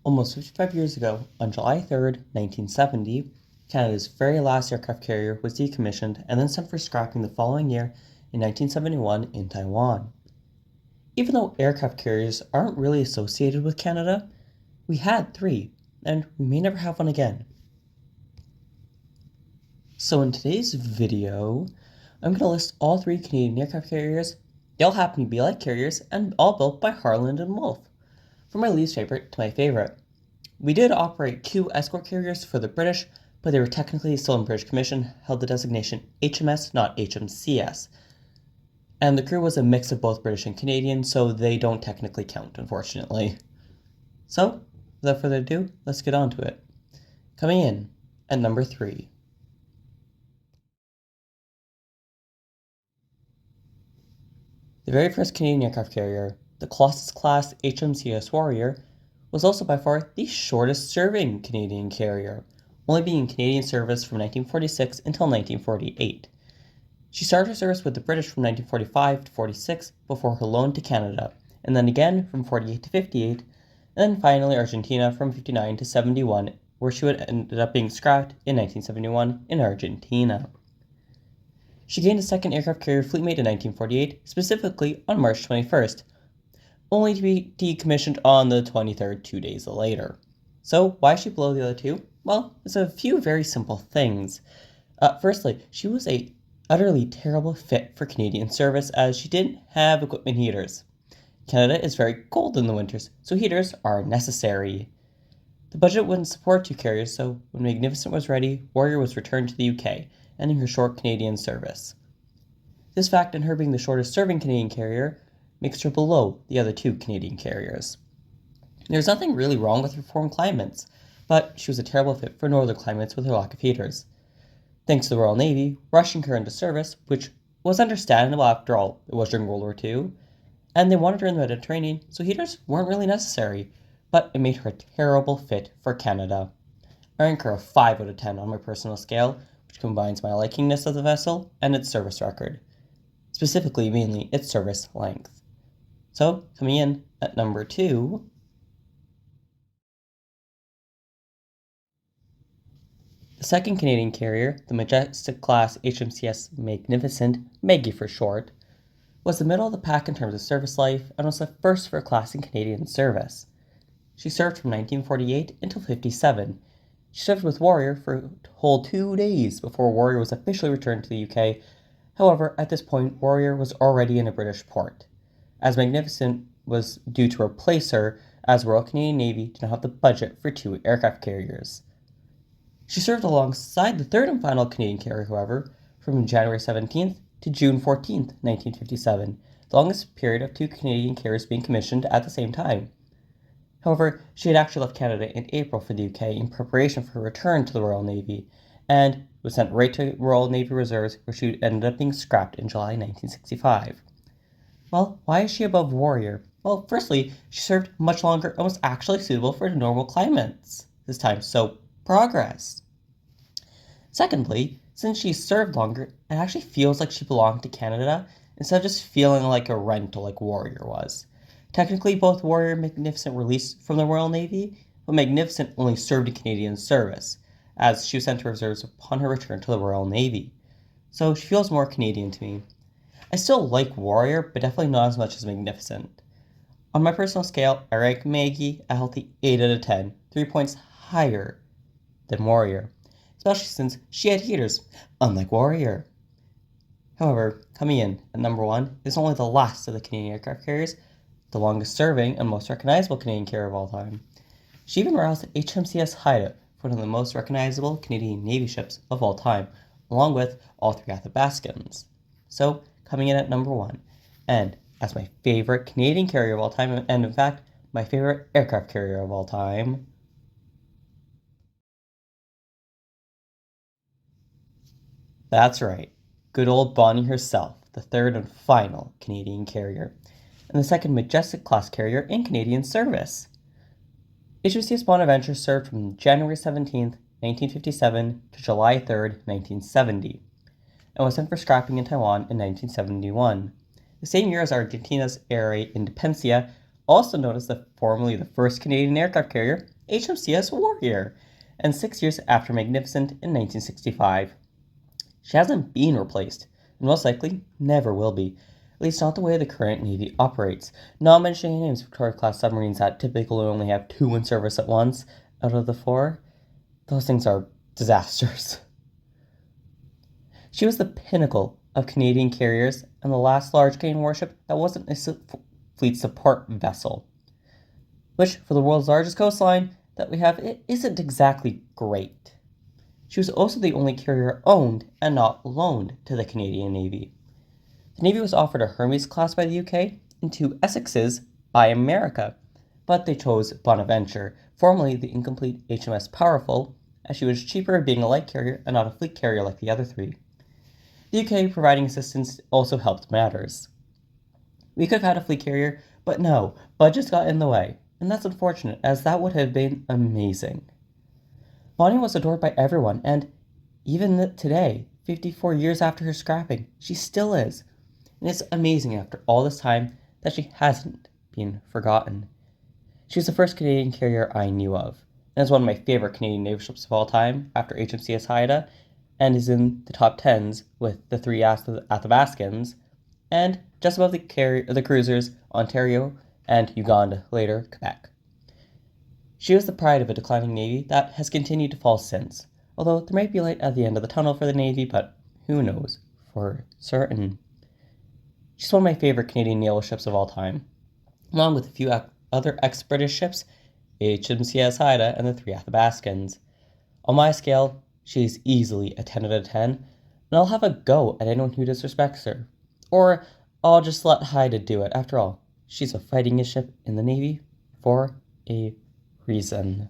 Almost 55 years ago, on July 3rd, 1970, Canada's very last aircraft carrier was decommissioned and then sent for scrapping the following year in 1971 in Taiwan. Even though aircraft carriers aren't really associated with Canada, we had three, and we may never have one again. So in today's video, I'm going to list all three Canadian aircraft carriers. They all happen to be light carriers and all built by Harland and Wolff, from my least favorite to my favorite. We did operate two escort carriers for the British, but they were technically still in British commission, held the designation HMS, not hmcs. And the crew was a mix of both British and Canadian, so they don't technically count, unfortunately. So, without further ado, let's get on to it. Coming in at number 3. The very first Canadian aircraft carrier, the Colossus-class hmcs Warrior, was also by far the shortest serving Canadian carrier, only being in Canadian service from 1946 until 1948. She started her service with the British from 1945 to 46 before her loan to Canada, and then again from 48 to 58, and then finally Argentina from 59 to 71, where she would end up being scrapped in 1971 in Argentina. She gained a second aircraft carrier fleet mate in 1948, specifically on March 21st, only to be decommissioned on the 23rd 2 days later. So why is she below the other two? Well, it's a few very simple things. Firstly, she was a utterly terrible fit for Canadian service as she didn't have equipment heaters. Canada is very cold in the winters, so heaters are necessary. The budget wouldn't support two carriers, so when Magnificent was ready, Warrior was returned to the UK, ending her short Canadian service. This fact, and her being the shortest serving Canadian carrier, makes her below the other two Canadian carriers. There's nothing really wrong with her foreign climates, but she was a terrible fit for northern climates with her lack of heaters. Thanks to the Royal Navy rushing her into service, which was understandable after all, it was during World War II, and they wanted her in the Mediterranean, so heaters weren't really necessary, but it made her a terrible fit for Canada. I rank her a 5 out of 10 on my personal scale, which combines my likingness of the vessel and its service record, specifically mainly its service length. So, coming in at number 2, the second Canadian carrier, the Majestic-class HMCS Magnificent, Maggie for short, was the middle of the pack in terms of service life and was the first for a class in Canadian service. She served from 1948 until 57. She served with Warrior for a whole 2 days before Warrior was officially returned to the UK. However, at this point, Warrior was already in a British port, as Magnificent was due to replace her as Royal Canadian Navy did not have the budget for two aircraft carriers. She served alongside the third and final Canadian carrier, however, from January 17th to June 14th, 1957, the longest period of two Canadian carriers being commissioned at the same time. However, she had actually left Canada in April for the UK in preparation for her return to the Royal Navy, and was sent right to Royal Navy Reserves, where she ended up being scrapped in July 1965. Well, why is she above Warrior? Well, firstly, she served much longer and was actually suitable for normal climates this time, so progress. Secondly, since she served longer, it actually feels like she belonged to Canada instead of just feeling like a rental like Warrior was. Technically, both Warrior and Magnificent were released from the Royal Navy, but Magnificent only served in Canadian service, as she was sent to reserves upon her return to the Royal Navy. So she feels more Canadian to me. I still like Warrior, but definitely not as much as Magnificent. On my personal scale, I rank Maggie a healthy 8 out of 10, 3 points higher than Warrior, especially since she had heaters, unlike Warrior. However, coming in at number 1 is only the last of the Canadian aircraft carriers, the longest serving and most recognizable Canadian carrier of all time. She even roused the HMCS Haida for one of the most recognizable Canadian Navy ships of all time, along with all three Athabascans. So, coming in at number 1, and as my favorite Canadian carrier of all time, and in fact, my favorite aircraft carrier of all time, that's right, good old Bonnie herself, the third and final Canadian carrier, and the second Majestic-class carrier in Canadian service. HMCS Bonaventure served from January 17th, 1957 to July 3rd, 1970, and was sent for scrapping in Taiwan in 1971. The same year as Argentina's Air Independencia, also known as formerly the first Canadian aircraft carrier, HMCS Warrior, and 6 years after Magnificent in 1965. She hasn't been replaced, and most likely never will be, at least not the way the current Navy operates. Not mentioning names, Victoria-class submarines that typically only have 2 in service at once out of the 4. Those things are disasters. She was the pinnacle of Canadian carriers and the last large Canadian warship that wasn't a fleet support vessel, which, for the world's largest coastline that we have, it isn't exactly great. She was also the only carrier owned and not loaned to the Canadian Navy. The Navy was offered a Hermes class by the UK and 2 Essexes by America, but they chose Bonaventure, formerly the incomplete HMS Powerful, as she was cheaper being a light carrier and not a fleet carrier like the other 3. The UK providing assistance also helped matters. We could have had a fleet carrier, but no, budgets got in the way, and that's unfortunate, as that would have been amazing. Bonnie was adored by everyone, and even today, 54 years after her scrapping, she still is. And it's amazing after all this time that she hasn't been forgotten. She was the first Canadian carrier I knew of, and is one of my favorite Canadian naval ships of all time after HMCS Haida, and is in the top 10s with the 3 Athabascans, and just above the cruisers Ontario and Uganda, later Quebec. She was the pride of a declining Navy that has continued to fall since, although there might be light at the end of the tunnel for the Navy, but who knows for certain. She's one of my favorite Canadian naval ships of all time, along with a few other ex-British ships, HMCS Haida and the 3 Athabascans. On my scale, she's easily a 10 out of 10, and I'll have a go at anyone who disrespects her. Or I'll just let Haida do it. After all, she's a fighting ship in the Navy for a reason.